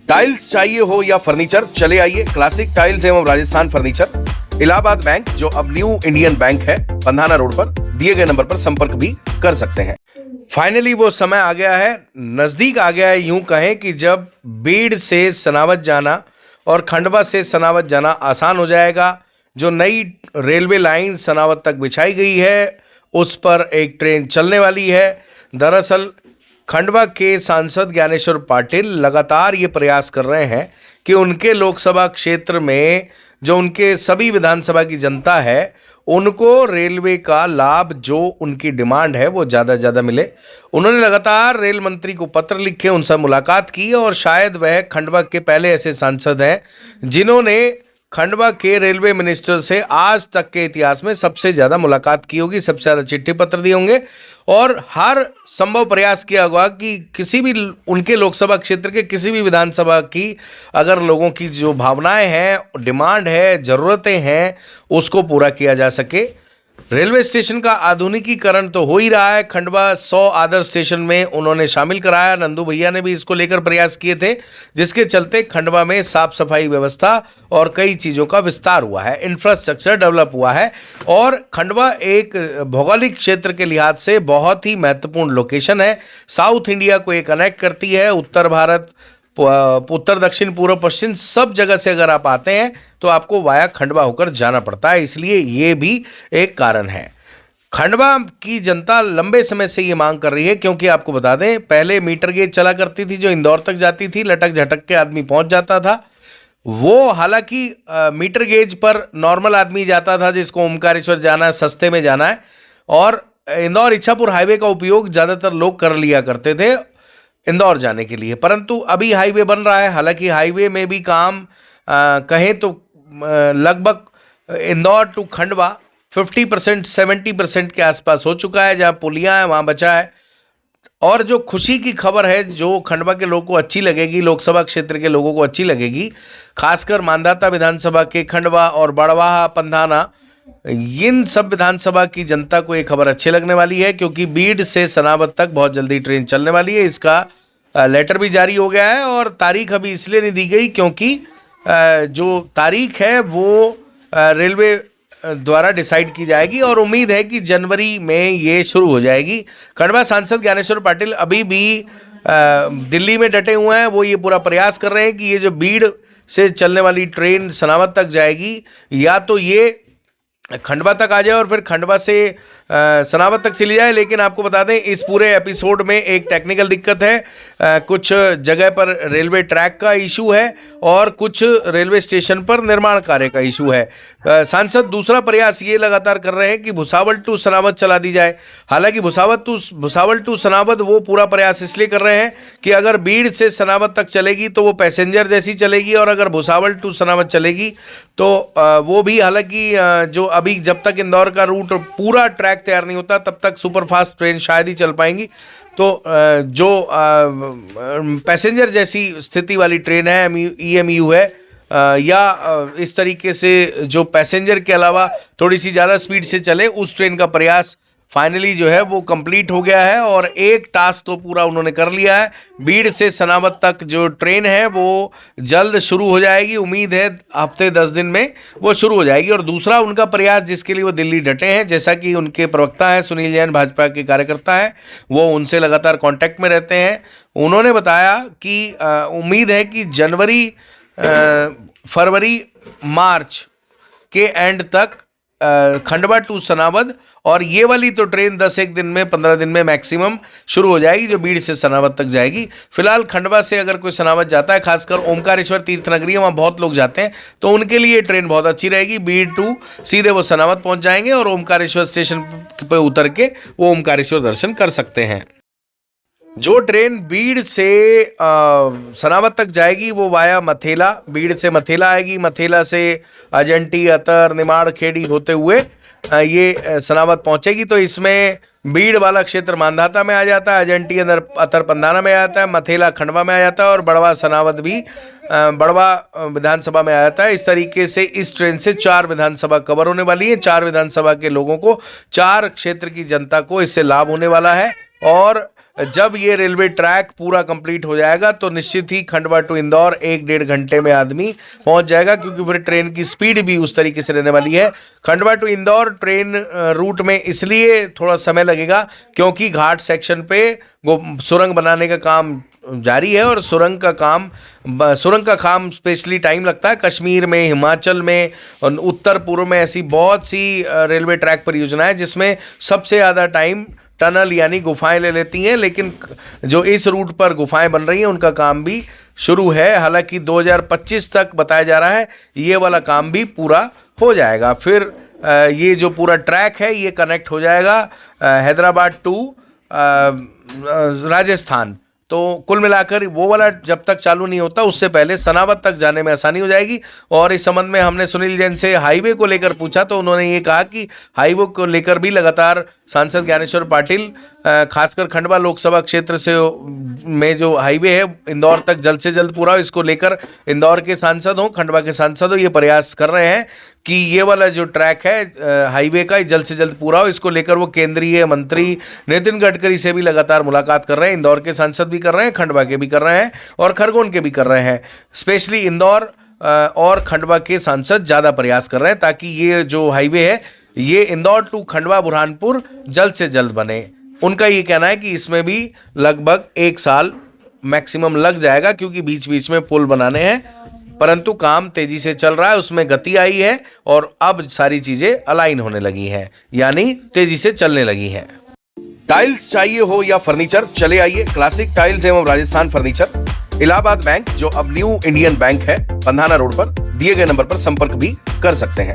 Tiles चाहिए हो या फर्नीचर, चले आइए क्लासिक टाइल्स एवं राजस्थान फर्नीचर, इलाहाबाद बैंक जो अब न्यू इंडियन बैंक है, पंधाना रोड पर दिए गए नंबर पर संपर्क भी कर सकते हैं। फाइनली वो समय आ गया है, नजदीक आ गया है, यूं कहें कि जब बीड़ से सनावद जाना और खंडवा से सनावद जाना आसान हो जाएगा। जो नई रेलवे लाइन सनावद तक बिछाई गई है उस पर एक ट्रेन चलने वाली है। दरअसल खंडवा के सांसद ज्ञानेश्वर पाटिल लगातार ये प्रयास कर रहे हैं कि उनके लोकसभा क्षेत्र में जो उनके सभी विधानसभा की जनता है उनको रेलवे का लाभ, जो उनकी डिमांड है वो ज़्यादा से ज़्यादा मिले। उन्होंने लगातार रेल मंत्री को पत्र लिखे, उनसे मुलाकात की और शायद वह खंडवा के पहले ऐसे सांसद हैं जिन्होंने खंडवा के रेलवे मिनिस्टर से आज तक के इतिहास में सबसे ज़्यादा मुलाकात की होगी, सबसे ज़्यादा चिट्ठी पत्र दिए होंगे और हर संभव प्रयास किया होगा कि किसी भी उनके लोकसभा क्षेत्र के किसी भी विधानसभा की अगर लोगों की जो भावनाएं हैं, डिमांड है, ज़रूरतें हैं, उसको पूरा किया जा सके। रेलवे स्टेशन का आधुनिकीकरण तो हो ही रहा है। खंडवा 100 आदर्श स्टेशन में उन्होंने शामिल कराया। नंदू भैया ने भी इसको लेकर प्रयास किए थे, जिसके चलते खंडवा में साफ सफाई व्यवस्था और कई चीज़ों का विस्तार हुआ है, इंफ्रास्ट्रक्चर डेवलप हुआ है और खंडवा एक भौगोलिक क्षेत्र के लिहाज से बहुत ही महत्वपूर्ण लोकेशन है। साउथ इंडिया को ये कनेक्ट करती है, उत्तर भारत, उत्तर दक्षिण पूर्व पश्चिम सब जगह से अगर आप आते हैं तो आपको वाया खंडवा होकर जाना पड़ता है, इसलिए ये भी एक कारण है। खंडवा की जनता लंबे समय से ये मांग कर रही है, क्योंकि आपको बता दें पहले मीटर गेज चला करती थी जो इंदौर तक जाती थी, लटक झटक के आदमी पहुंच जाता था। वो हालांकि मीटर गेज पर नॉर्मल आदमी जाता था जिसको ओमकारेश्वर जाना है, सस्ते में जाना है, और इंदौर इच्छापुर हाईवे का उपयोग ज़्यादातर लोग कर लिया करते थे इंदौर जाने के लिए। परंतु अभी हाईवे बन रहा है, हालांकि हाईवे में भी काम कहें तो लगभग इंदौर टू खंडवा 50% 70% के आसपास हो चुका है। जहाँ पुलियाँ हैं वहाँ बचा है। और जो खुशी की खबर है, जो खंडवा के लोगों को अच्छी लगेगी, लोकसभा क्षेत्र के लोगों को अच्छी लगेगी, खासकर मांधाता विधानसभा के खंडवा और बड़वाहा, पंधाना, इन सब विधानसभा की जनता को ये खबर अच्छी लगने वाली है, क्योंकि बीड़ से सनावद तक बहुत जल्दी ट्रेन चलने वाली है। इसका लेटर भी जारी हो गया है और तारीख अभी इसलिए नहीं दी गई क्योंकि जो तारीख है वो रेलवे द्वारा डिसाइड की जाएगी और उम्मीद है कि जनवरी में ये शुरू हो जाएगी। खंडवा सांसद ज्ञानेश्वर पाटिल अभी भी दिल्ली में डटे हुए हैं। वो ये पूरा प्रयास कर रहे हैं कि ये जो बीड़ से चलने वाली ट्रेन सनावद तक जाएगी, या तो ये खंडवा तक आ जाए और फिर खंडवा से सनावद तक चली जाए। लेकिन आपको बता दें इस पूरे एपिसोड में एक टेक्निकल दिक्कत है। कुछ जगह पर रेलवे ट्रैक का इशू है और कुछ रेलवे स्टेशन पर निर्माण कार्य का इशू है। सांसद दूसरा प्रयास ये लगातार कर रहे हैं कि भुसावल टू सनावद चला दी जाए। हालांकि भुसावल टू सनावद वो पूरा प्रयास इसलिए कर रहे हैं कि अगर बीड़ से सनावद तक चलेगी तो वो पैसेंजर जैसी चलेगी, और अगर भुसावल टू सनावद चलेगी तो वो भी, हालांकि जो अभी जब तक इंदौर का रूट पूरा ट्रैक तैयार नहीं होता तब तक सुपरफास्ट ट्रेन शायद ही चल पाएंगी। तो जो पैसेंजर जैसी स्थिति वाली ट्रेन है, EMU है, या इस तरीके से जो पैसेंजर के अलावा थोड़ी सी ज़्यादा स्पीड से चले, उस ट्रेन का प्रयास फाइनली जो है वो कंप्लीट हो गया है और एक टास्क तो पूरा उन्होंने कर लिया है। बीड़ से सनावद तक जो ट्रेन है वो जल्द शुरू हो जाएगी। उम्मीद है हफ्ते 10 दिन में वो शुरू हो जाएगी। और दूसरा उनका प्रयास जिसके लिए वो दिल्ली डटे हैं, जैसा कि उनके प्रवक्ता हैं सुनील जैन, भाजपा के कार्यकर्ता हैं, वो उनसे लगातार कांटेक्ट में रहते हैं। उन्होंने बताया कि उम्मीद है कि जनवरी, फरवरी, मार्च के एंड तक खंडवा टू सनावद, और ये वाली तो ट्रेन 10 दिन में 15 दिन में मैक्सिमम शुरू हो जाएगी जो बीड़ से सनावद तक जाएगी। फिलहाल खंडवा से अगर कोई सनावद जाता है, खासकर ओमकारेश्वर तीर्थ नगरी है, वहाँ बहुत लोग जाते हैं, तो उनके लिए ट्रेन बहुत अच्छी रहेगी। बीड़ टू सीधे वो सनावद पहुँच जाएंगे और ओमकारेश्वर स्टेशन पर उतर के वो ओमकारेश्वर दर्शन कर सकते हैं। जो ट्रेन बीड़ से सनावद तक जाएगी वो वाया मथेला, बीड़ से मथेला आएगी, मथेला से अजंटी, अतर, निमाड़ खेड़ी होते हुए ये सनावद पहुंचेगी। तो इसमें बीड़ वाला क्षेत्र मांधाता में आ जाता है, अजंटी अतर पंधाना में आ जाता है, मथेला खंडवा में आ जाता है और बड़वा सनावद भी बड़वा विधानसभा में आ जाता है। इस तरीके से इस ट्रेन से 4 विधानसभा कवर होने वाली है। 4 विधानसभा के लोगों को, 4 क्षेत्र की जनता को इससे लाभ होने वाला है। और जब ये रेलवे ट्रैक पूरा कंप्लीट हो जाएगा तो निश्चित ही खंडवा टू इंदौर 1-1.5 घंटे में आदमी पहुंच जाएगा, क्योंकि फिर ट्रेन की स्पीड भी उस तरीके से रहने वाली है। Khandwa to Indore train route में इसलिए थोड़ा समय लगेगा क्योंकि घाट सेक्शन पे सुरंग बनाने का काम जारी है, और सुरंग का काम स्पेशली टाइम लगता है। कश्मीर में, हिमाचल में और उत्तर पूर्व में ऐसी बहुत सी रेलवे ट्रैक परियोजनाएं जिसमें सबसे ज़्यादा टाइम टनल यानी गुफाएं ले लेती हैं, लेकिन जो इस रूट पर गुफाएं बन रही हैं उनका काम भी शुरू है। हालांकि 2025 तक बताया जा रहा है ये वाला काम भी पूरा हो जाएगा। फिर ये जो पूरा ट्रैक है ये कनेक्ट हो जाएगा हैदराबाद टू राजस्थान। तो कुल मिलाकर वो वाला जब तक चालू नहीं होता उससे पहले सनावद तक जाने में आसानी हो जाएगी। और इस संबंध में हमने सुनील जैन से हाईवे को लेकर पूछा तो उन्होंने ये कहा कि हाईवे को लेकर भी लगातार सांसद ज्ञानेश्वर पाटिल खासकर खंडवा लोकसभा क्षेत्र से में जो हाईवे है इंदौर तक जल्द से जल्द पूरा हो, इसको लेकर इंदौर के सांसद हों, खंडवा के सांसद हों, ये प्रयास कर रहे हैं कि ये वाला जो ट्रैक है हाईवे का जल्द से जल्द पूरा हो। इसको लेकर वो केंद्रीय मंत्री नितिन गडकरी से भी लगातार मुलाकात कर रहे हैं। इंदौर के सांसद भी कर रहे हैं, खंडवा के भी कर रहे हैं और खरगोन के भी कर रहे हैं। स्पेशली इंदौर और खंडवा के सांसद ज़्यादा प्रयास कर रहे हैं ताकि ये जो हाईवे है ये इंदौर टू खंडवा बुरहानपुर जल्द से जल्द बने। उनका ये कहना है कि इसमें भी लगभग 1 साल मैक्सिमम लग जाएगा, क्योंकि बीच बीच में पुल बनाने हैं, परंतु काम तेजी से चल रहा है, उसमें गति आई है और अब सारी चीजें अलाइन होने लगी हैं, यानी तेजी से चलने लगी हैं। टाइल्स चाहिए हो या फर्नीचर, चले आइए क्लासिक टाइल्स एवं राजस्थान फर्नीचर, इलाहाबाद बैंक जो अब न्यू इंडियन बैंक है, पंधाना रोड पर दिए गए नंबर पर संपर्क भी कर सकते हैं।